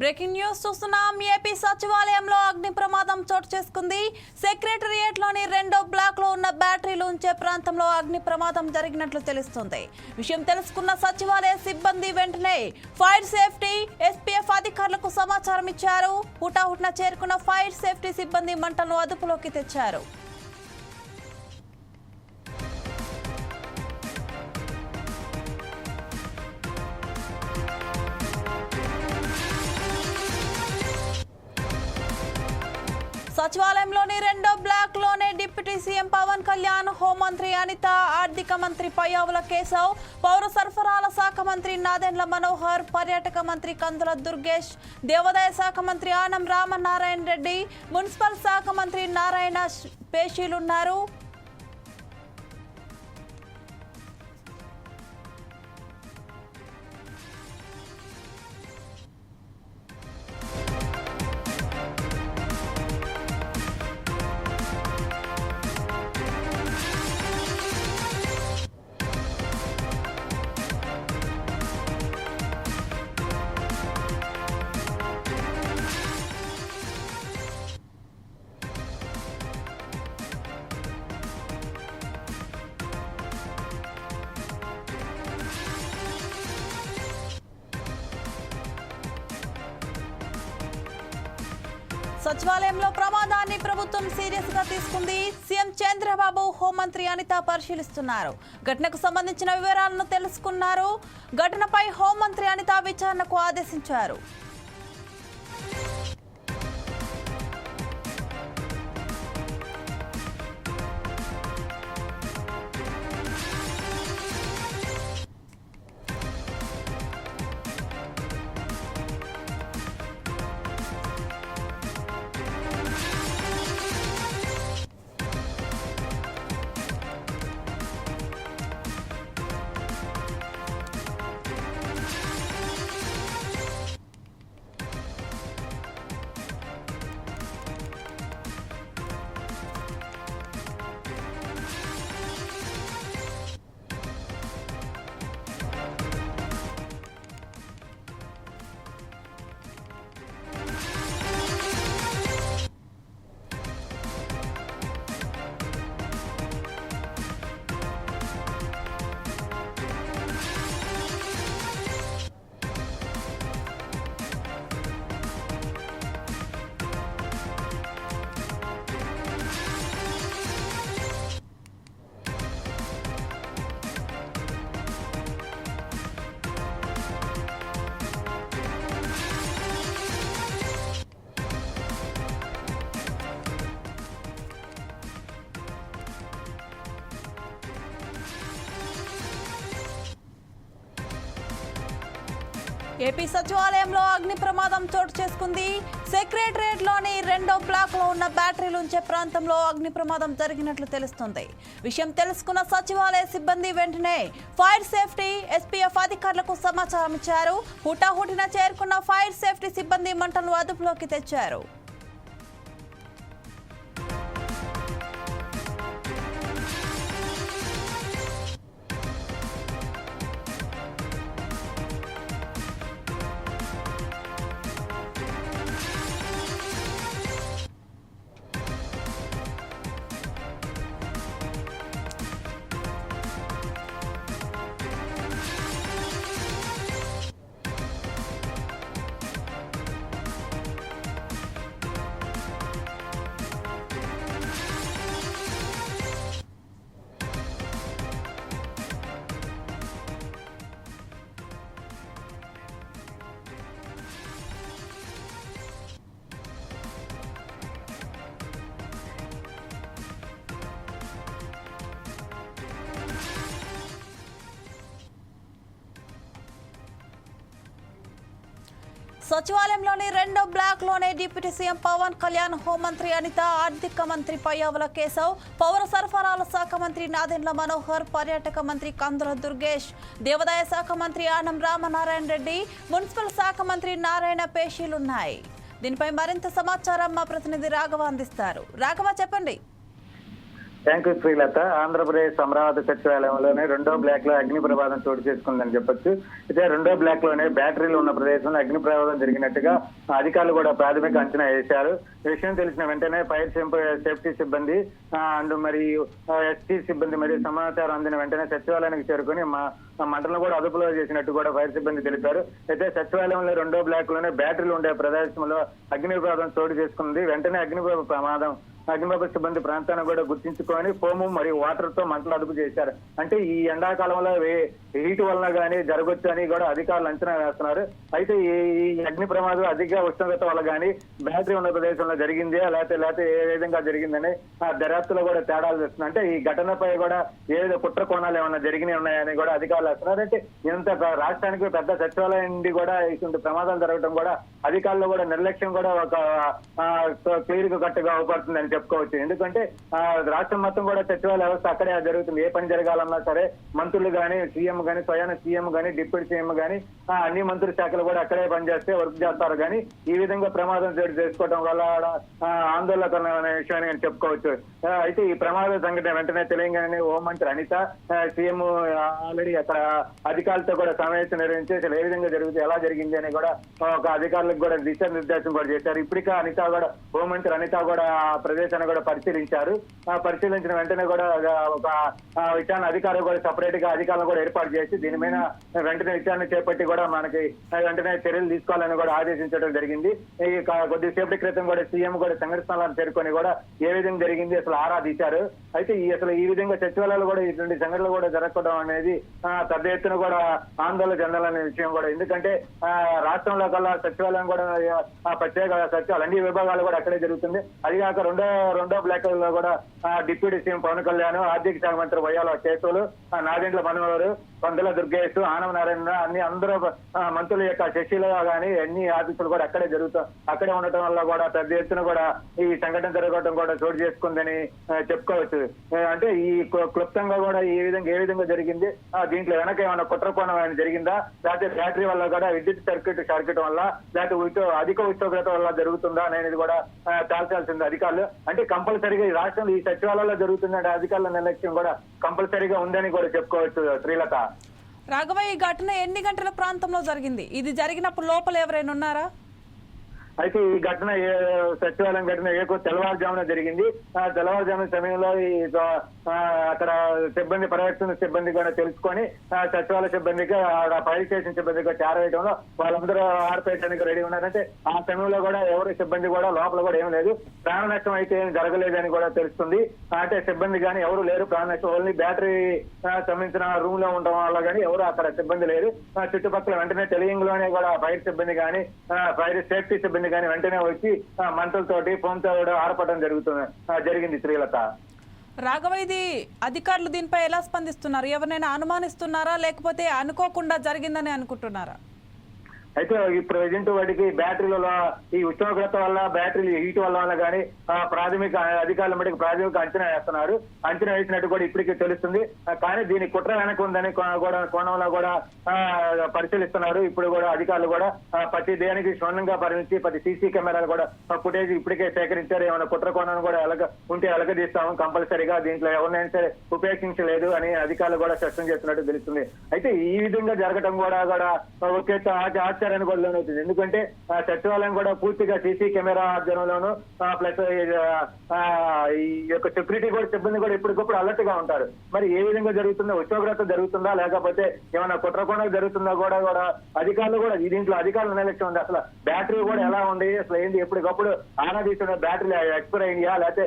Breaking news చూస్తున్నాం. AP సచివాలయంలో అగ్ని ప్రమాదం చోటు చేసుకుంది. సెక్రటేరియట్ లోని రెండో బ్లాక్ లో ఉన్న బ్యాటరీలు ఉంచే ప్రాంతంలో అగ్ని ప్రమాదం జరిగినట్లు తెలుస్తుంది. విషయం తెలుసుకున్న సచివాలయ సిబ్బంది వెంటనే ఫైర్ సేఫ్టీ ఎస్పీఎఫ్ అధికారులకు సమాచారం ఇచ్చారు. హుటాహుటిన చేరుకున్న ఫైర్ సేఫ్టీ సిబ్బంది మంటలను అదుపులోకి తెచ్చారు. సచివాలయంలోని రెండో బ్లాక్ లోనే డిప్యూటీ సీఎం పవన్ కళ్యాణ్, హోంమంత్రి అనిత, ఆర్థిక మంత్రి పయ్యావుల కేశవ్, పౌర సరఫరాల శాఖ మంత్రి నాదెండ్ల మనోహర్, పర్యాటక మంత్రి కందుల దుర్గేష్, దేవాదాయ శాఖ మంత్రి ఆనం రామనారాయణ రెడ్డి, మున్సిపల్ శాఖ మంత్రి నారాయణ పేషీలున్నారు. సచివాలయంలో ప్రమాదాన్ని ప్రభుత్వం సీరియస్ గా తీసుకుంది. సీఎం చంద్రబాబు, హోంమంత్రి అనిత పరిశీలిస్తున్నారు. ఘటనకు సంబంధించిన వివరాలను తెలుసుకున్నారు. ఘటనపై హోంమంత్రి అనిత విచారణకు ఆదేశించారు. ఏపీ సచివాలయంలో అగ్ని ప్రమాదం చోటు చేసుకుంది. సెక్రటేరియట్ లోని రెండో బ్లాక్ లో ఉన్న బ్యాటరీలు ఉంచే ప్రాంతంలో అగ్ని ప్రమాదం జరిగినట్లు తెలుస్తుంది. విషయం తెలుసుకున్న సచివాలయ సిబ్బంది వెంటనే ఫైర్ సేఫ్టీ ఎస్పీఎఫ్ అధికారులకు సమాచారం ఇచ్చారు. హుటాహుటిన చేరుకున్న ఫైర్ సేఫ్టీ సిబ్బంది మంటలను అదుపులోకి తెచ్చారు. సచివాలయంలోని రెండో బ్లాక్ లోనే డిప్యూటీ సీఎం పవన్ కళ్యాణ్, హోంమంత్రి అనిత, ఆర్థిక మంత్రి పయ్యావుల కేశవ్, పౌర సరఫరాల శాఖ మంత్రి నాదెండ్ల మనోహర్, పర్యాటక మంత్రి కందుల దుర్గేష్, దేవాదాయ శాఖ మంత్రి ఆనం రామనారాయణ రెడ్డి, మున్సిపల్ శాఖ మంత్రి నారాయణ పేషీలున్నాయి. దీనిపై మరింత సమాచారం మా ప్రతినిధి రాఘవ అందిస్తారు. రాఘవ, చెప్పండి. Thank you Srilatha. ఆంధ్రప్రదేశ్ అమరావతి సచివాలయంలోనే రెండో బ్లాక్ లో అగ్ని ప్రమాదం చోటు చేసుకుందని చెప్పొచ్చు. అయితే రెండో బ్లాక్ లోనే బ్యాటరీలు ఉన్న ప్రదేశంలో అగ్ని ప్రమాదం జరిగినట్టుగా అధికారులు కూడా ప్రాథమిక అంచనా వేశారు. విషయం తెలిసిన వెంటనే ఫైర్ సేఫ్టీ సిబ్బంది అండ్ మరియు ఎస్టీ సిబ్బంది మరియు సమాచారం అందిన వెంటనే సచివాలయానికి చేరుకుని మంటలను కూడా అదుపులో చేసినట్టు కూడా ఫైర్ సిబ్బంది తెలిపారు. అయితే సచివాలయంలో రెండో బ్లాక్ లోనే బ్యాటరీలు ఉండే ప్రదేశంలో అగ్ని ప్రమాదం చోటు చేసుకుంది. వెంటనే అగ్నిమాపక సిబ్బంది ప్రాంతాన్ని కూడా గుర్తించుకొని ఫోము మరియు వాటర్ తో మంటలు అదుపు చేశారు. అంటే ఈ ఎండాకాలంలో హీట్ వలన గానీ జరగొచ్చు అని కూడా అధికారులు అంచనా వేస్తున్నారు. అయితే ఈ అగ్ని ప్రమాదం అధిక ఉష్ణోగ్రత వల్ల గానీ బ్యాటరీ ఉన్న ప్రదేశంలో జరిగిందే లేకపోతే ఏ విధంగా జరిగిందని ఆ దర్యాప్తులో కూడా తేడాలు తెస్తుంది. అంటే ఈ ఘటనపై కూడా ఏదో కుట్ర కోణాలు ఏమన్నా జరిగినాయి ఉన్నాయని కూడా అధికారులు వేస్తున్నారు. అంటే ఇంత రాష్ట్రానికి పెద్ద సచివాలయం నుండి కూడా ఇటువంటి ప్రమాదాలు జరగడం కూడా అధికారులు కూడా నిర్లక్ష్యం కూడా ఒక క్లియర్ కట్టుగా అవపడుతుందని చెప్పుకోవచ్చు. ఎందుకంటే రాష్ట్రం మొత్తం కూడా సచివాలయ వ్యవస్థ అక్కడే జరుగుతుంది. ఏ పని జరగాలన్నా సరే మంత్రులు కానీ సీఎం కానీ స్వయాన సీఎం కానీ డిప్యూటీ సీఎం కానీ అన్ని మంత్రి శాఖలు కూడా అక్కడే పనిచేస్తే వర్క్ చేస్తారు. కానీ ఈ విధంగా ప్రమాదం చేసుకోవడం వల్ల ఆందోళన విషయాన్ని నేను చెప్పుకోవచ్చు. అయితే ఈ ప్రమాద సంఘటన వెంటనే తెలంగాణ హోంమంత్రి అనిత సీఎం ఆల్రెడీ అక్కడ అధికారులతో కూడా సమావేశం నిర్వహించి అసలు ఏ విధంగా జరుగుతుంది ఎలా జరిగింది అని కూడా ఒక అధికారులకు కూడా దిశానిర్దేశం కూడా చేశారు. ఇప్పటికే అనిత కూడా హోంమంత్రి అనిత కూడా ప్రదేశాన్ని కూడా పరిశీలించారు. పరిశీలించిన వెంటనే కూడా ఒక విచారణ అధికారులు కూడా సపరేట్ గా అధికారులు కూడా ఏర్పాటు చేసి దీని మీద వెంటనే విచారణ చేపట్టి కూడా మనకి వెంటనే చర్యలు తీసుకోవాలని కూడా ఆదేశించడం జరిగింది. ఈ కొద్దిసేపటి క్రితం కూడా సీఎం కూడా సంఘటన స్థలాన్ని చేరుకొని కూడా ఏ విధంగా జరిగింది అసలు ఆరా తీశారు. అయితే అసలు ఈ విధంగా సచివాలయాలు కూడా ఇటువంటి సంఘటనలు కూడా జరగడం అనేది పెద్ద ఎత్తున కూడా ఆందోళన చెందాలనే విషయం కూడా. ఎందుకంటే రాష్ట్రంలో కల్లా సచివాలయం కూడా ప్రత్యేక సచివాలయం అన్ని విభాగాలు కూడా అక్కడే జరుగుతుంది. అది కాక రెండో బ్లాక్ లో కూడా డిప్యూటీ సీఎం పవన్ కళ్యాణ్, ఆర్థిక శాఖ మంత్రి వయ్యాల కేసులు, నాదెండ్ల మనోహర్, పందుల దుర్గేష్, ఆనవ నారాయణ అన్ని అందరూ మంత్రుల యొక్క శశిలో గానీ అన్ని ఆఫీసులు కూడా అక్కడే ఉండటం వల్ల కూడా పెద్ద ఎత్తున కూడా ఈ సంఘటన జరగడం కూడా చోటు చేసుకుందని చెప్పుకోవచ్చు. అంటే ఈ క్లుప్తంగా కూడా ఏ విధంగా జరిగింది, దీంట్లో వెనక ఏమైనా కుట్రకోణం ఏమైనా జరిగిందా, లేకపోతే బ్యాటరీ వల్ల కూడా విద్యుత్ సర్క్యూట్ వల్ల లేకపోతే అధిక ఉష్ణోగ్రత వల్ల జరుగుతుందా అనేది కూడా తేల్చాల్సింది అధికారులు. అంటే కంపల్సరీగా ఈ రాష్ట్రంలో ఈ సచివాలయంలో జరుగుతుందంటే అధికారుల నిర్లక్ష్యం కూడా కంపల్సరీగా ఉందని కూడా చెప్పుకోవచ్చు. శ్రీలత, రాఘవ, ఈ ఘటన ఎన్ని గంటల ప్రాంతంలో జరిగింది? ఇది జరిగినప్పుడు లోపల ఎవరైనా ఉన్నారా? అయితే ఈ ఘటన సచివాలయం ఘటన తెల్లవారుజామున జరిగింది. తెల్లవారుజామున సమయంలో అక్కడ సిబ్బంది పర్యవేక్షణ సిబ్బంది కూడా తెలుసుకొని సచివాలయ సిబ్బందికి ఫైర్ స్టేషన్ సిబ్బందిగా చేరవేయడంలో వాళ్ళందరూ ఆర్పేయడానికి రెడీ ఉన్నారంటే ఆ సమయంలో కూడా ఎవరి సిబ్బంది కూడా లోపల కూడా ఏం లేదు. ప్రాణ నష్టం అయితే ఏం జరగలేదని కూడా తెలుస్తుంది. అంటే సిబ్బంది కానీ ఎవరు లేరు. ప్రాణ నష్టం ఓన్లీ బ్యాటరీ సంబంధించిన రూమ్ లో ఉండడం వల్ల కానీ ఎవరు అక్కడ సిబ్బంది లేరు. చుట్టుపక్కల వెంటనే తెలియంలోనే కూడా ఫైర్ సిబ్బంది కానీ ఫైర్ సేఫ్టీ సిబ్బంది కానీ వెంటనే వచ్చి మంటలతోటి ఫోన్తో కూడా ఆర్పడం జరిగింది. శ్రీలత, రాఘవ, ఇది అధికారులు దీనిపై ఎలా స్పందిస్తున్నారు? ఎవరినైనా అనుమానిస్తున్నారా లేకపోతే అనుకోకుండా జరిగిందని అనుకుంటున్నారా? అయితే ఈ ప్రజెంట్ వాటికి బ్యాటరీలలో ఈ ఉష్ణోగ్రత వల్ల బ్యాటరీ హీట్ వల్ల కానీ ప్రాథమిక అధికారుల మటుకు ప్రాథమిక అంచనా వేస్తున్నారు. అంచనా వేసినట్టు కూడా ఇప్పటికీ తెలుస్తుంది. కానీ దీని కుట్ర వెనక ఉందని కోణంలో కూడా పరిశీలిస్తున్నారు. ఇప్పుడు కూడా అధికారులు కూడా ప్రతి దేనికి క్షుణ్ణంగా పరిగణించి ప్రతి సీసీ కెమెరాలు కూడా ఫుటేజ్ ఇప్పటికే సేకరించారు. ఏమైనా కుట్ర కోణాన్ని కూడా ఉంటే ఎలగదీస్తాము కంపల్సరీగా, దీంట్లో ఎవరినైనా సరే ఉపేక్షించలేదు అని అధికారులు కూడా స్పష్టం చేస్తున్నట్టు తెలుస్తుంది. అయితే ఈ విధంగా జరగడం కూడా ఒకే ఆశ్చర్యానికి కూడా లోనవుతుంది. ఎందుకంటే సచివాలయం కూడా పూర్తిగా సీసీ కెమెరా ఆధ్వర్యంలోను ప్లస్ ఈ యొక్క సెక్యూరిటీ కూడా సిబ్బంది కూడా ఎప్పటికప్పుడు అలర్ట్ గా ఉంటారు. మరి ఏ విధంగా జరుగుతుందో, ఉష్ణోగ్రత జరుగుతుందా లేకపోతే ఏమైనా కుట్రకోణం జరుగుతుందా కూడా అధికారులు కూడా దీంట్లో అధికారుల నిర్లక్ష్యం ఉంది. అసలు బ్యాటరీ కూడా ఎలా ఉంది, అసలు ఏంటి ఎప్పటికప్పుడు ఆనా తీసుకున్న బ్యాటరీ ఎక్స్పైర్ అయిందా లేకపోతే